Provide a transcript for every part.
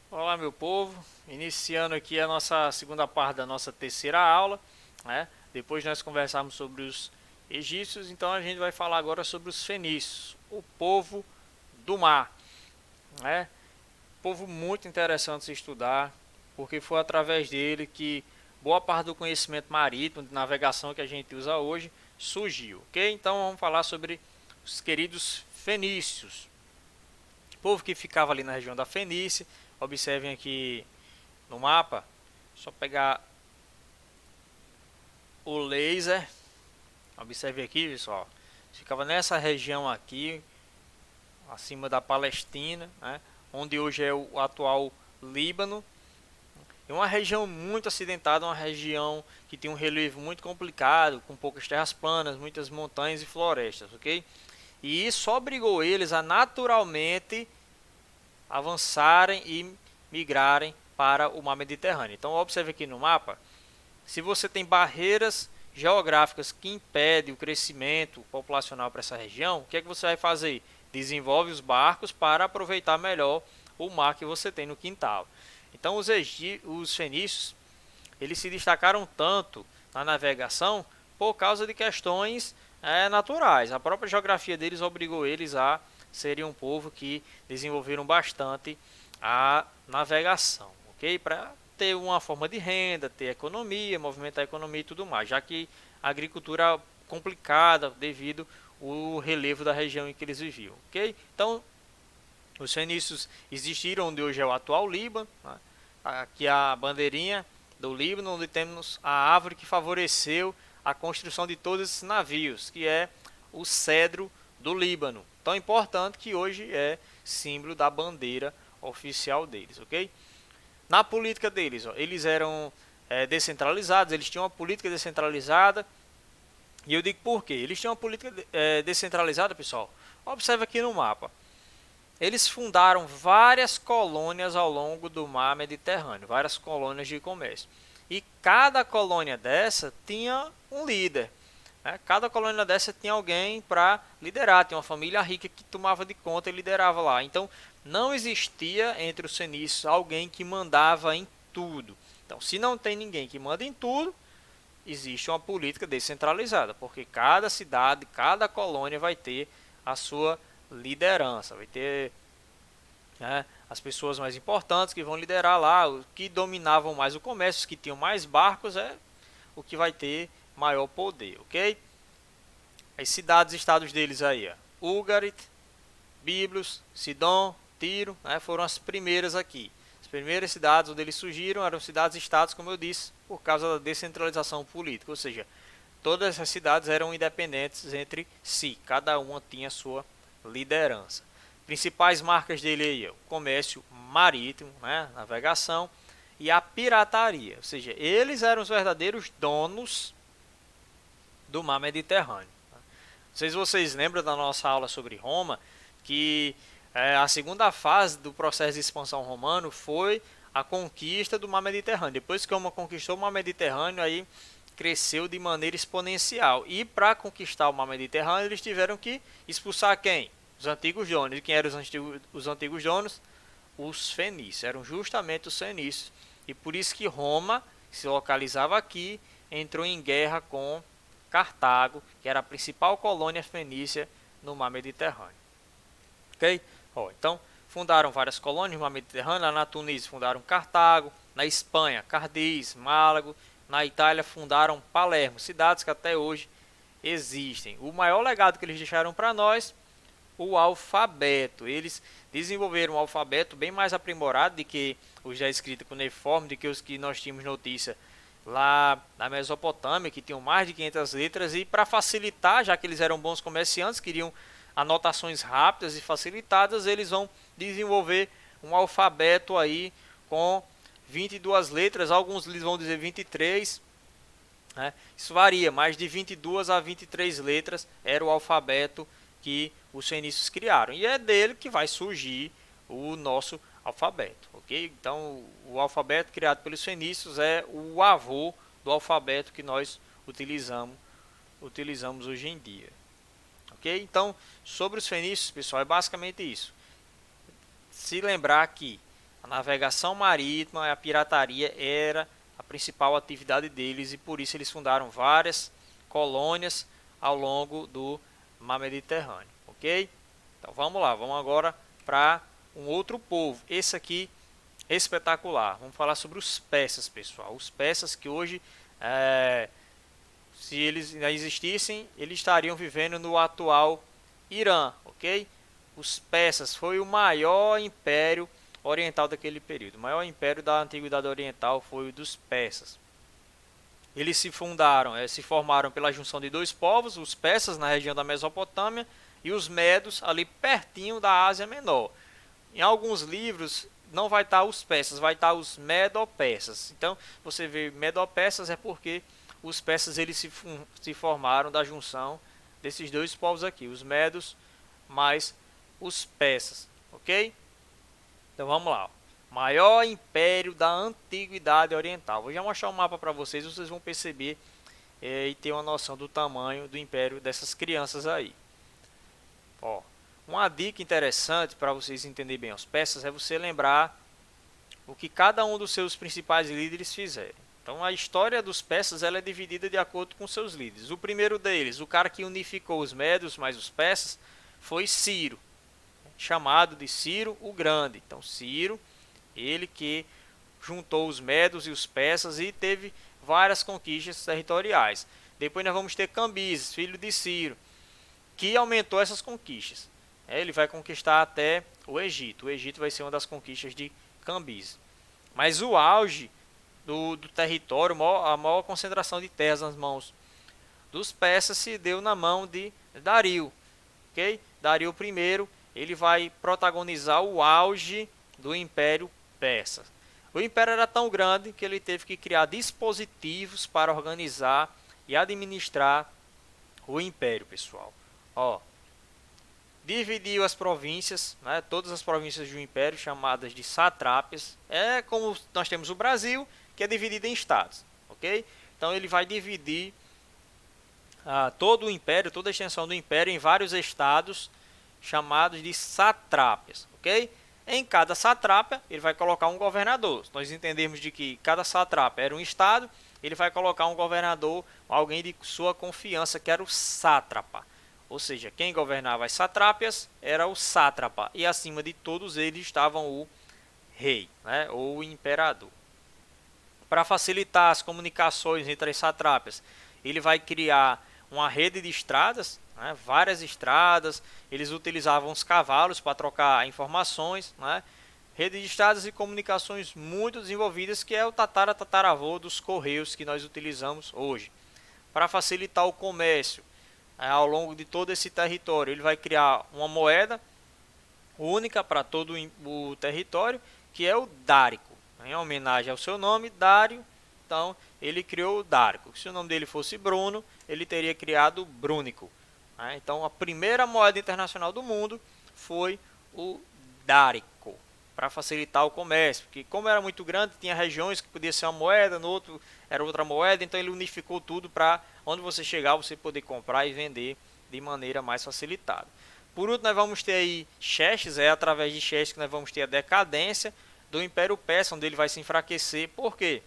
Olá, meu povo. Iniciando aqui a nossa segunda parte da nossa terceira aula, né? Depois nós conversamos sobre os egípcios, então a gente vai falar agora sobre os fenícios, o povo do mar, né? Povo muito interessante se estudar, porque foi através dele que boa parte do conhecimento marítimo, de navegação que a gente usa hoje, surgiu, ok? Então vamos falar sobre os queridos fenícios, povo que ficava ali na região da Fenícia. Observem aqui no mapa, só pegar o laser, observe aqui, pessoal, ficava nessa região aqui, acima da Palestina, né, onde hoje é o atual Líbano. É uma região muito acidentada, uma região que tem um relevo muito complicado, com poucas terras planas, muitas montanhas e florestas, ok? E isso obrigou eles a naturalmente avançarem e migrarem para o mar Mediterrâneo. Então observe aqui no mapa, se você tem barreiras geográficas que impedem o crescimento populacional para essa região, o que é que você vai fazer? Desenvolve os barcos para aproveitar melhor o mar que você tem no quintal. Então os fenícios eles se destacaram tanto na navegação por causa de questões naturais. A própria geografia deles obrigou eles a serem um povo que desenvolveram bastante a navegação, ok? Para ter uma forma de renda, ter economia, movimentar a economia e tudo mais, já que a agricultura é complicada devido ao relevo da região em que eles viviam, ok? Então, os fenícios existiram onde hoje é o atual Líbano, né? Aqui a bandeirinha do Líbano, onde temos a árvore que favoreceu a construção de todos esses navios, que é o cedro do Líbano, tão importante que hoje é símbolo da bandeira oficial deles, ok? Na política deles, ó, eles eram descentralizados, eles tinham uma política descentralizada. E eu digo por quê? Eles tinham uma política descentralizada, pessoal. Observe aqui no mapa. Eles fundaram várias colônias ao longo do mar Mediterrâneo, várias colônias de comércio. E cada colônia dessa tinha um líder. Né? Cada colônia dessa tinha alguém para liderar, tinha uma família rica que tomava de conta e liderava lá. Então não existia entre os fenícios alguém que mandava em tudo. Então, se não tem ninguém que manda em tudo, existe uma política descentralizada, porque cada cidade, cada colônia vai ter a sua liderança, vai ter, né, as pessoas mais importantes que vão liderar lá, os que dominavam mais o comércio, os que tinham mais barcos é o que vai ter maior poder, ok? As cidades e estados deles aí, ó, Ugarit, Biblos, Sidom, Tiro, né, foram as primeiras aqui. As primeiras cidades onde eles surgiram eram cidades-estados, como eu disse, por causa da descentralização política, ou seja, todas essas cidades eram independentes entre si, cada uma tinha sua liderança. Principais marcas dele aí, o comércio marítimo, né, navegação e a pirataria, ou seja, eles eram os verdadeiros donos do mar Mediterrâneo. Não sei se vocês lembram da nossa aula sobre Roma, que a segunda fase do processo de expansão romano foi a conquista do mar Mediterrâneo. Depois que Roma conquistou o mar Mediterrâneo, aí cresceu de maneira exponencial. E para conquistar o mar Mediterrâneo, eles tiveram que expulsar quem? Os antigos donos. E quem eram os antigos donos? Os fenícios. Eram justamente os fenícios. E por isso que Roma, que se localizava aqui, entrou em guerra com Cartago, que era a principal colônia fenícia no mar Mediterrâneo. Ok? Então, fundaram várias colônias no mar Mediterrâneo. Lá na Tunísia fundaram Cartago, na Espanha, Cardiz, Málago, na Itália fundaram Palermo, cidades que até hoje existem. O maior legado que eles deixaram para nós, o alfabeto. Eles desenvolveram um alfabeto bem mais aprimorado do que os já escritos cuneiforme, do que os que nós tínhamos notícia lá na Mesopotâmia, que tinham mais de 500 letras, e para facilitar, já que eles eram bons comerciantes, queriam anotações rápidas e facilitadas, eles vão desenvolver um alfabeto aí com 22 letras, alguns vão dizer 23, né? Isso varia, mas de 22 a 23 letras era o alfabeto que os fenícios criaram. E é dele que vai surgir o nosso alfabeto, ok? Então, o alfabeto criado pelos fenícios é o avô do alfabeto que nós utilizamos hoje em dia. Ok? Então, sobre os fenícios, pessoal, é basicamente isso. Se lembrar que A navegação marítima e a pirataria era a principal atividade deles e por isso eles fundaram várias colônias ao longo do mar Mediterrâneo, ok? Então vamos lá, vamos agora para um outro povo, esse aqui espetacular. Vamos falar sobre os persas, pessoal. Os persas que hoje, se eles ainda existissem, eles estariam vivendo no atual Irã, ok? Os persas foi o maior império oriental daquele período. O maior império da antiguidade oriental foi o dos persas. Eles se formaram pela junção de dois povos, os persas na região da Mesopotâmia e os medos ali pertinho da Ásia Menor. Em alguns livros não vai estar os persas, vai estar os medo-persas. Então, você vê medo-persas é porque os persas eles se formaram da junção desses dois povos aqui, os medos mais os persas, ok? Então vamos lá. Maior império da antiguidade oriental. Vou já mostrar um mapa para vocês, vocês vão perceber e ter uma noção do tamanho do império dessas crianças aí. Ó, uma dica interessante para vocês entenderem bem os persas é você lembrar o que cada um dos seus principais líderes fizeram. Então a história dos persas ela é dividida de acordo com seus líderes. O primeiro deles, o cara que unificou os médios mais os persas, foi Ciro, chamado de Ciro o Grande. Então Ciro, ele que juntou os medos e os persas e teve várias conquistas territoriais. Depois nós vamos ter Cambises, filho de Ciro, que aumentou essas conquistas. Ele vai conquistar até o Egito. O Egito vai ser uma das conquistas de Cambises. Mas o auge do território, a maior concentração de terras nas mãos dos persas se deu na mão de Dario. Okay? Dario I, ele vai protagonizar o auge do Império Persa. O império era tão grande que ele teve que criar dispositivos para organizar e administrar o império, pessoal. Ó, dividiu as províncias, né, todas as províncias do império, chamadas de satrápias. É como nós temos o Brasil, que é dividido em estados, ok? Então ele vai dividir todo o império, toda a extensão do império em vários estados, chamados de satrápias, ok? Em cada satrápia, ele vai colocar um governador. Se nós entendemos de que cada satrápia era um estado, ele vai colocar um governador, alguém de sua confiança, que era o sátrapa. Ou seja, quem governava as satrápias era o sátrapa. E acima de todos eles estavam o rei, né, ou o imperador. Para facilitar as comunicações entre as satrápias, ele vai criar uma rede de estradas, né, várias estradas. Eles utilizavam os cavalos para trocar informações, né, rede de estradas e comunicações muito desenvolvidas, que é o tataravô dos correios que nós utilizamos hoje. Para facilitar o comércio ao longo de todo esse território, ele vai criar uma moeda única para todo o território, que é o dárico, em homenagem ao seu nome, Dário. Então ele criou o dárico. Se o nome dele fosse Bruno, ele teria criado o brúnico. Então a primeira moeda internacional do mundo foi o dárico, para facilitar o comércio, porque como era muito grande, tinha regiões que podia ser uma moeda, no outro era outra moeda, então ele unificou tudo para onde você chegar, você poder comprar e vender de maneira mais facilitada. Por último, nós vamos ter aí Xerxes, é através de Xerxes que nós vamos ter a decadência do Império Persa, onde ele vai se enfraquecer. Por quê?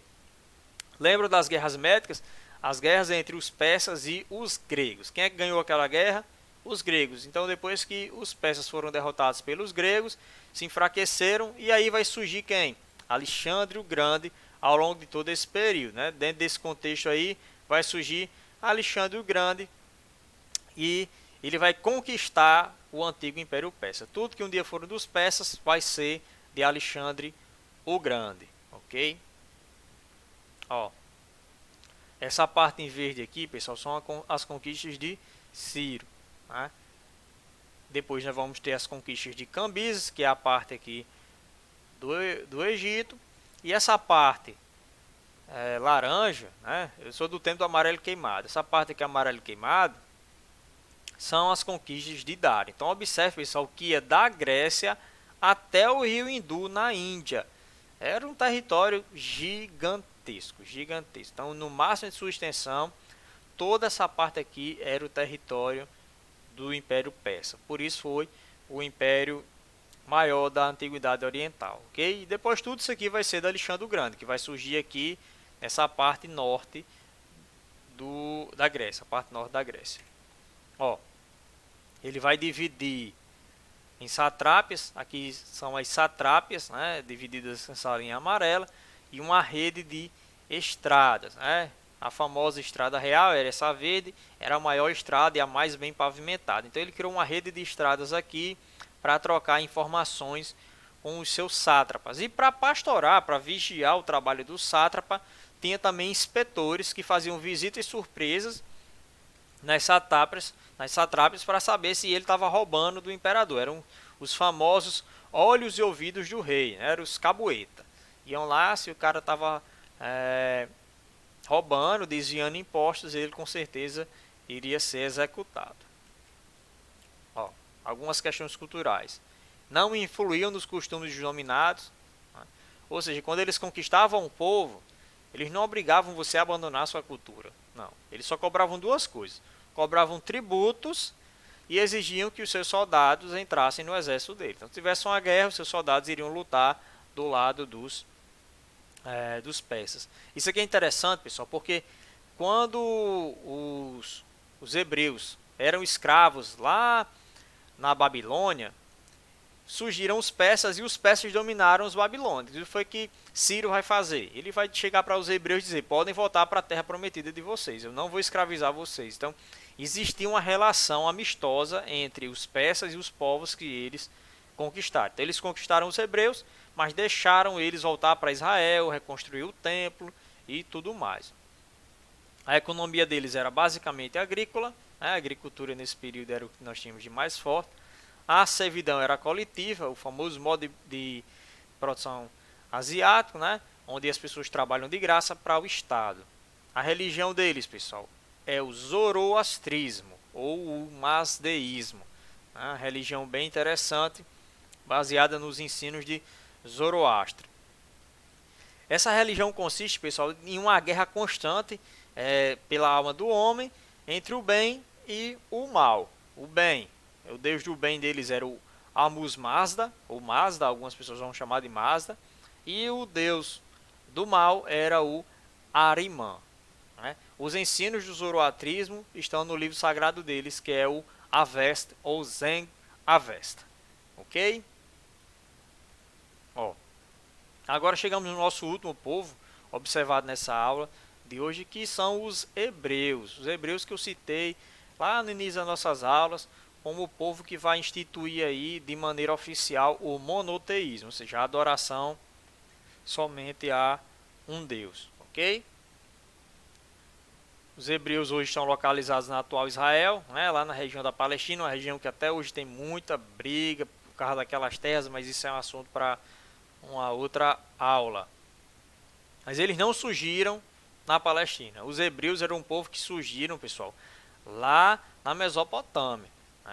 Lembra das guerras médicas? As guerras entre os persas e os gregos. Quem é que ganhou aquela guerra? Os gregos. Então, depois que os persas foram derrotados pelos gregos, se enfraqueceram, e aí vai surgir quem? Alexandre o Grande, ao longo de todo esse período, né? Dentro desse contexto aí, vai surgir Alexandre o Grande, e ele vai conquistar o antigo Império Persa. Tudo que um dia for dos persas vai ser de Alexandre o Grande, ok? Ó, essa parte em verde aqui, pessoal, são as conquistas de Ciro, né? Depois nós vamos ter as conquistas de Cambises, que é a parte aqui do Egito. E essa parte laranja, né? Eu sou do tempo do amarelo queimado. Essa parte aqui amarelo queimado são as conquistas de Dário. Então observe, pessoal, que é da Grécia até o rio Hindu na Índia. Era um território gigantesco, gigantesco. Então no máximo de sua extensão, toda essa parte aqui era o território do Império Persa. Por isso foi o Império maior da Antiguidade Oriental, ok? E depois tudo isso aqui vai ser de Alexandre o Grande, que vai surgir aqui nessa parte norte da Grécia, a parte norte da Grécia. Ó, ele vai dividir em satrápias, aqui são as satrápias, né, divididas nessa linha amarela, e uma rede de estradas, né? A famosa estrada real era essa verde, era a maior estrada e a mais bem pavimentada. Então ele criou uma rede de estradas aqui para trocar informações com os seus sátrapas. E para pastorar, para vigiar o trabalho do sátrapa, tinha também inspetores que faziam visitas surpresas nas satrápias para saber se ele estava roubando do imperador. Eram os famosos olhos e ouvidos do rei, né? Eram os cabueta. Iam lá, se o cara estava roubando, desviando impostos, ele com certeza iria ser executado. Ó, algumas questões culturais. Não influíam nos costumes dos dominados, né? Ou seja, quando eles conquistavam o povo, eles não obrigavam você a abandonar sua cultura. Não, eles só cobravam duas coisas. Cobravam tributos e exigiam que os seus soldados entrassem no exército dele. Então, se tivesse uma guerra, os seus soldados iriam lutar do lado dos persas. Isso aqui é interessante, pessoal, porque quando os hebreus eram escravos lá na Babilônia, surgiram os persas e os persas dominaram os babilônios. Isso foi que Ciro vai fazer. Ele vai chegar para os hebreus e dizer: podem voltar para a terra prometida de vocês, eu não vou escravizar vocês. Então, existia uma relação amistosa entre os persas e os povos que eles conquistaram. Então, eles conquistaram os hebreus, mas deixaram eles voltar para Israel, reconstruir o templo e tudo mais. A economia deles era basicamente agrícola, né? A agricultura nesse período era o que nós tínhamos de mais forte. A servidão era coletiva, o famoso modo de produção asiático, né? Onde as pessoas trabalham de graça para o Estado. A religião deles, pessoal, é o zoroastrismo ou o mazdeísmo, né? Religião bem interessante, baseada nos ensinos de Zoroastro. Essa religião consiste, pessoal, em uma guerra constante pela alma do homem entre o bem e o mal. O bem, o deus do bem deles era o Amus Mazda, ou Mazda, algumas pessoas vão chamar de Mazda, e o deus do mal era o Ahriman, né? Os ensinos do zoroastrismo estão no livro sagrado deles, que é o Avesta ou Zend Avesta, ok? Ó, agora chegamos no nosso último povo observado nessa aula de hoje, que são os hebreus. Os hebreus que eu citei lá no início das nossas aulas, como o povo que vai instituir aí de maneira oficial o monoteísmo, ou seja, a adoração somente a um Deus, ok? Os hebreus hoje estão localizados na atual Israel, né, lá na região da Palestina, uma região que até hoje tem muita briga por causa daquelas terras, mas isso é um assunto para uma outra aula. Mas eles não surgiram na Palestina. Os hebreus eram um povo que surgiram, pessoal, lá na Mesopotâmia.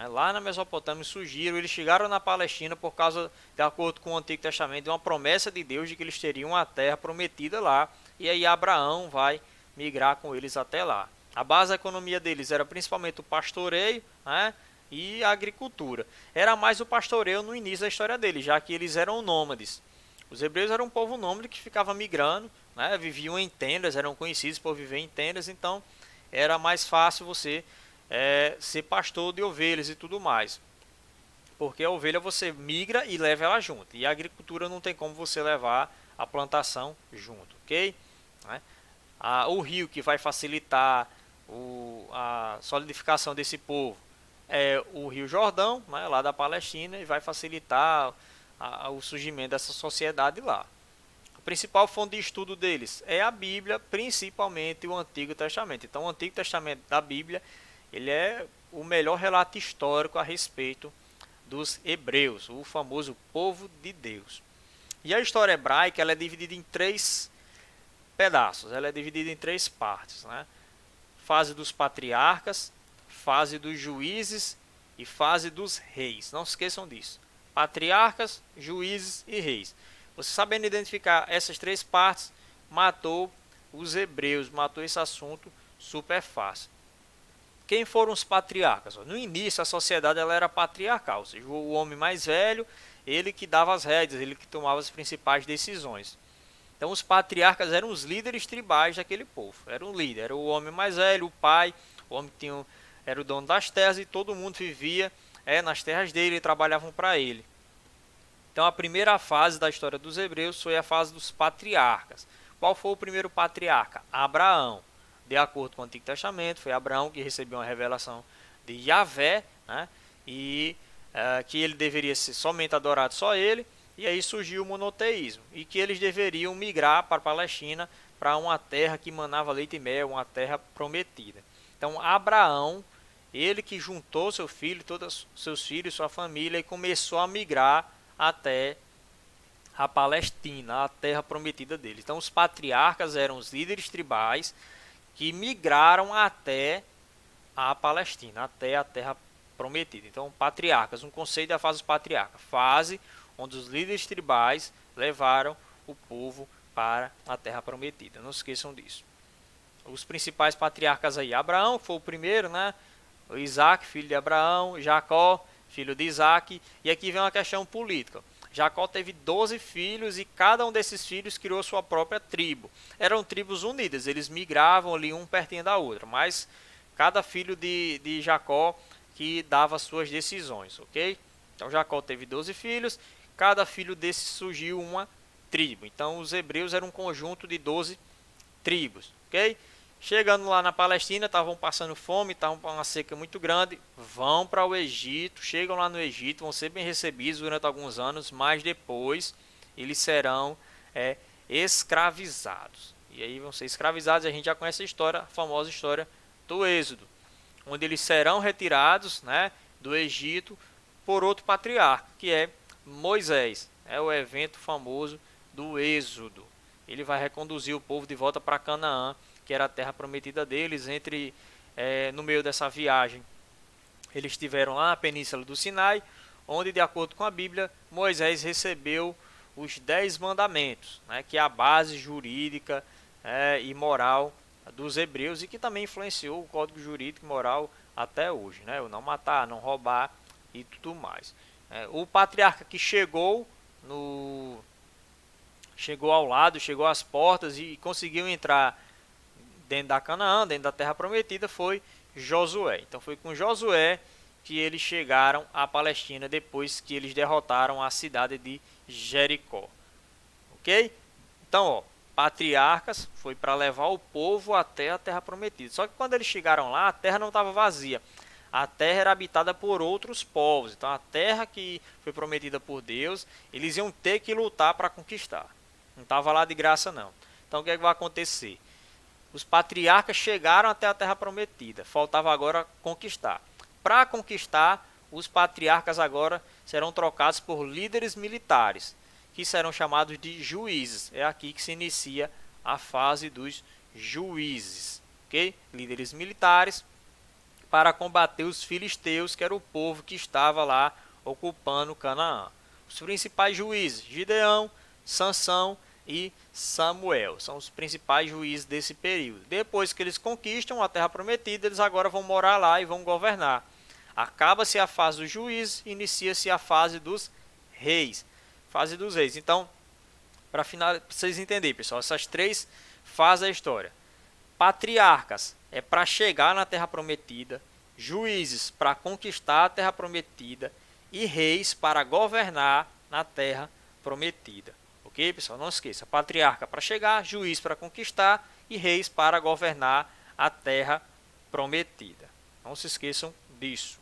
Lá na Mesopotâmia surgiram, eles chegaram na Palestina por causa, de acordo com o Antigo Testamento, de uma promessa de Deus de que eles teriam uma terra prometida lá. E aí Abraão vai migrar com eles até lá. A base da economia deles era principalmente o pastoreio, né, e a agricultura. Era mais o pastoreio no início da história deles, já que eles eram nômades. Os hebreus eram um povo nômade que ficava migrando, né, viviam em tendas, eram conhecidos por viver em tendas, então era mais fácil você ser pastor de ovelhas e tudo mais. Porque a ovelha você migra e leva ela junto, e a agricultura não tem como você levar a plantação junto, ok? O rio que vai facilitar a solidificação desse povo é o Rio Jordão, né, lá da Palestina, e vai facilitar o surgimento dessa sociedade lá. A principal fonte de estudo deles é a Bíblia, principalmente o Antigo Testamento. Então, o Antigo Testamento da Bíblia, ele é o melhor relato histórico a respeito dos hebreus, o famoso povo de Deus. E a história hebraica, ela é dividida em 3 pedaços, ela é dividida em 3 partes, né? Fase dos patriarcas, fase dos juízes e fase dos reis. Não se esqueçam disso. Patriarcas, juízes e reis. Você sabendo identificar essas 3 partes, matou os hebreus, matou esse assunto super fácil. Quem foram os patriarcas? No início a sociedade ela era patriarcal, ou seja, o homem mais velho ele que dava as rédeas, ele que tomava as principais decisões. Então os patriarcas eram os líderes tribais daquele povo. Era um líder, era o homem mais velho, o pai, o homem que tinha, era o dono das terras e todo mundo vivia nas terras dele e trabalhavam para ele. Então a primeira fase da história dos hebreus foi a fase dos patriarcas. Qual foi o primeiro patriarca? Abraão. De acordo com o Antigo Testamento, foi Abraão que recebeu uma revelação de Yahvé, né? E que ele deveria ser somente adorado só ele, e aí surgiu o monoteísmo, e que eles deveriam migrar para a Palestina, para uma terra que manava leite e mel, uma terra prometida. Então Abraão, ele que juntou seu filho, todos seus filhos, sua família, e começou a migrar até a Palestina, a terra prometida deles. Então os patriarcas eram os líderes tribais que migraram até a Palestina, até a terra prometida. Então patriarcas, um conceito da fase dos patriarcas, fase onde os líderes tribais levaram o povo para a terra prometida. Não se esqueçam disso. Os principais patriarcas aí, Abraão foi o primeiro, né? O Isaac, filho de Abraão, Jacó, filho de Isaac, e aqui vem uma questão política. Jacó teve 12 filhos e cada um desses filhos criou sua própria tribo. Eram tribos unidas, eles migravam ali um pertinho da outra, mas cada filho de Jacó que dava suas decisões, ok? Então Jacó teve 12 filhos, cada filho desses surgiu uma tribo. Então os hebreus eram um conjunto de 12 tribos, ok? Chegando lá na Palestina, estavam passando fome, estavam com uma seca muito grande, vão para o Egito, chegam lá no Egito, vão ser bem recebidos durante alguns anos, mas depois eles serão escravizados. E aí vão ser escravizados, a gente já conhece a história, a famosa história do Êxodo, onde eles serão retirados, né, do Egito por outro patriarca, que é Moisés. É o evento famoso do Êxodo. Ele vai reconduzir o povo de volta para Canaã, que era a terra prometida deles. No meio dessa viagem, eles estiveram lá na península do Sinai, onde, de acordo com a Bíblia, Moisés recebeu os 10 mandamentos, né, que é a base jurídica e moral dos hebreus, e que também influenciou o código jurídico e moral até hoje, né, o não matar, não roubar e tudo mais. O patriarca que chegou ao lado, chegou às portas e conseguiu entrar dentro da Canaã, dentro da terra prometida, foi Josué. Então foi com Josué que eles chegaram à Palestina depois que eles derrotaram a cidade de Jericó. Ok? Então, patriarcas foi para levar o povo até a terra prometida. Só que quando eles chegaram lá, a terra não estava vazia. A terra era habitada por outros povos. Então a terra que foi prometida por Deus, eles iam ter que lutar para conquistar. Não estava lá de graça não. Então o que é que vai acontecer? Os patriarcas chegaram até a terra prometida. Faltava agora conquistar. Para conquistar, os patriarcas agora serão trocados por líderes militares, que serão chamados de juízes. É aqui que se inicia a fase dos juízes. Ok? Líderes militares para combater os filisteus, que era o povo que estava lá ocupando Canaã. Os principais juízes, Gideão, Sansão e Samuel, são os principais juízes desse período. Depois que eles conquistam a terra prometida, eles agora vão morar lá e vão governar. Acaba-se a fase dos juízes, inicia-se a fase dos reis. Fase dos reis. Então, para vocês entenderem, pessoal, essas três fases da história. Patriarcas é para chegar na terra prometida, juízes para conquistar a terra prometida e reis para governar na terra prometida. Ok, pessoal? Não esqueça, patriarca para chegar, juiz para conquistar e reis para governar a terra prometida. Não se esqueçam disso.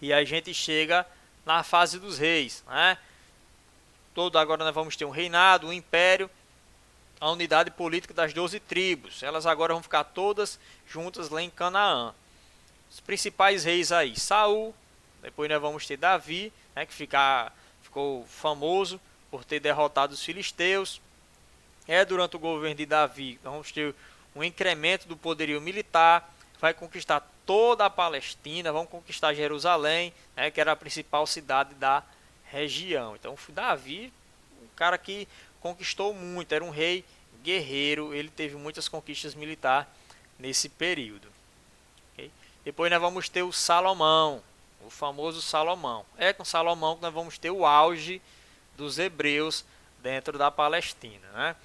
E aí a gente chega na fase dos reis, né? Agora nós vamos ter um reinado, um império, a unidade política das 12 tribos. Elas agora vão ficar todas juntas lá em Canaã. Os principais reis aí, Saul, depois nós vamos ter Davi, né, que ficou famoso por ter derrotado os filisteus. Durante o governo de Davi, nós vamos ter um incremento do poderio militar, vai conquistar toda a Palestina, vão conquistar Jerusalém, né, que era a principal cidade da região. Então Davi, um cara que conquistou muito, era um rei guerreiro, ele teve muitas conquistas militares nesse período. Okay? Depois nós vamos ter o Salomão, o famoso Salomão. É com Salomão que nós vamos ter o auge dos hebreus dentro da Palestina, né?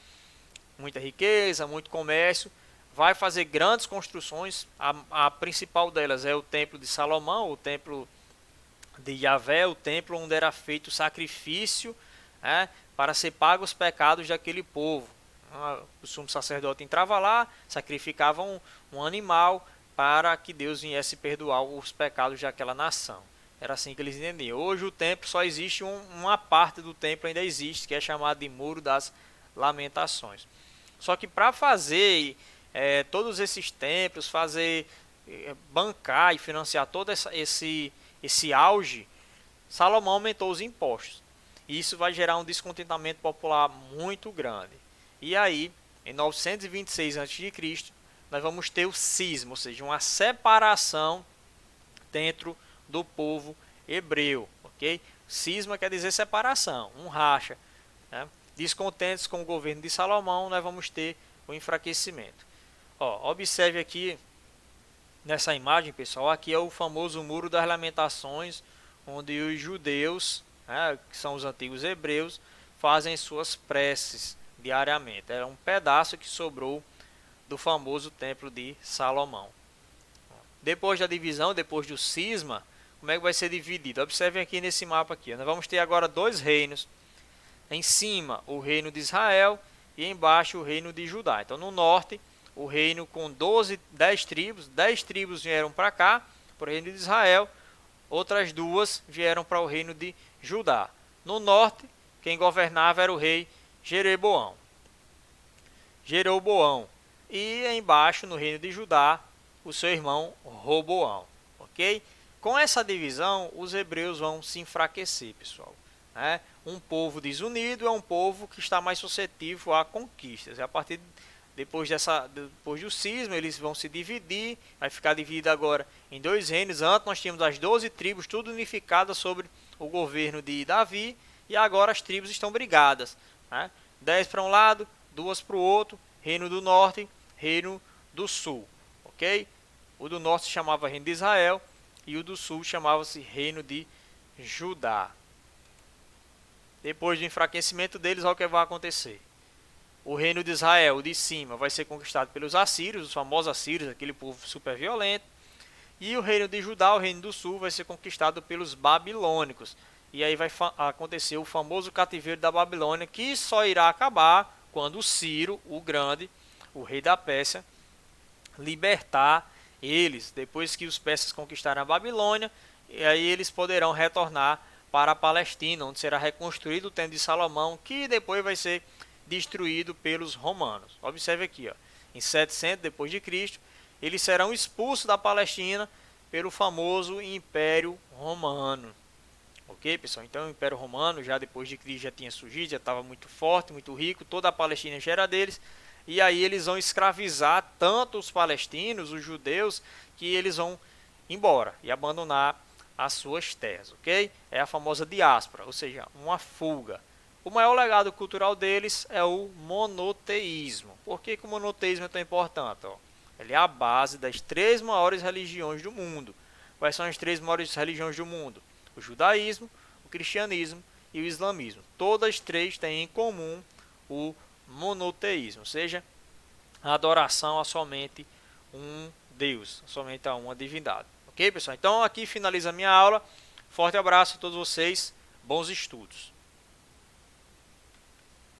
Muita riqueza, muito comércio, vai fazer grandes construções. A principal delas é o templo de Salomão, o templo de Yahvé, o templo onde era feito o sacrifício, né, para ser pago os pecados daquele povo. O sumo sacerdote entrava lá, sacrificava um animal para que Deus viesse perdoar os pecados daquela nação. Era assim que eles entendiam. Hoje o templo só existe uma parte do templo ainda existe, que é chamado de Muro das Lamentações. Só que para fazer todos esses templos, bancar e financiar todo esse auge, Salomão aumentou os impostos. E isso vai gerar um descontentamento popular muito grande. E aí, em 926 a.C., nós vamos ter o cisma, ou seja, uma separação dentro do povo hebreu, ok? Cisma quer dizer separação, um racha, né? Descontentes com o governo de Salomão, nós vamos ter o enfraquecimento. Ó, observe aqui nessa imagem, pessoal, aqui é o famoso Muro das Lamentações, onde os judeus, né, que são os antigos hebreus, fazem suas preces diariamente. Era um pedaço que sobrou do famoso templo de Salomão. Depois da divisão, depois do cisma, como é que vai ser dividido? Observem aqui nesse mapa aqui. Nós vamos ter agora dois reinos. Em cima, o reino de Israel e embaixo o reino de Judá. Então, no norte, o reino com 10 tribos. 10 tribos vieram para cá, para o reino de Israel. Outras duas vieram para o reino de Judá. No norte, quem governava era o rei Jeroboão. E embaixo, no reino de Judá, o seu irmão Roboão. Ok? Com essa divisão, os hebreus vão se enfraquecer, pessoal. Um povo desunido é um povo que está mais suscetível a conquistas. Depois do cisma, eles vão se dividir. Vai ficar dividido agora em dois reinos. Antes nós tínhamos as 12 tribos, tudo unificadas sobre o governo de Davi. E agora as tribos estão brigadas. 10 para um lado, 2 para o outro. Reino do norte, reino do sul. Ok? O do norte se chamava reino de Israel. E o do sul chamava-se reino de Judá. Depois do enfraquecimento deles, olha o que vai acontecer. O reino de Israel, de cima, vai ser conquistado pelos assírios, os famosos assírios, aquele povo super violento. E o reino de Judá, o reino do sul, vai ser conquistado pelos babilônicos. E aí vai acontecer o famoso cativeiro da Babilônia, que só irá acabar quando Ciro, o Grande, o rei da Pérsia, libertar eles. Depois que os persas conquistarem a Babilônia, e aí eles poderão retornar para a Palestina, onde será reconstruído o templo de Salomão, que depois vai ser destruído pelos romanos. Observe aqui, ó, em 700 depois de Cristo, eles serão expulsos da Palestina pelo famoso Império Romano. Ok, pessoal? Então o Império Romano, já depois de Cristo, já tinha surgido, já estava muito forte, muito rico, toda a Palestina já era deles. E aí eles vão escravizar tanto os palestinos, os judeus, que eles vão embora e abandonar as suas terras, ok? É a famosa diáspora, ou seja, uma fuga. O maior legado cultural deles é o monoteísmo. Por que o monoteísmo é tão importante? Ele é a base das 3 maiores religiões do mundo. Quais são as 3 maiores religiões do mundo? O judaísmo, o cristianismo e o islamismo. Todas 3 têm em comum o monoteísmo, ou seja, a adoração a somente um Deus, somente a uma divindade. Ok, pessoal? Então aqui finaliza a minha aula. Forte abraço a todos vocês. Bons estudos.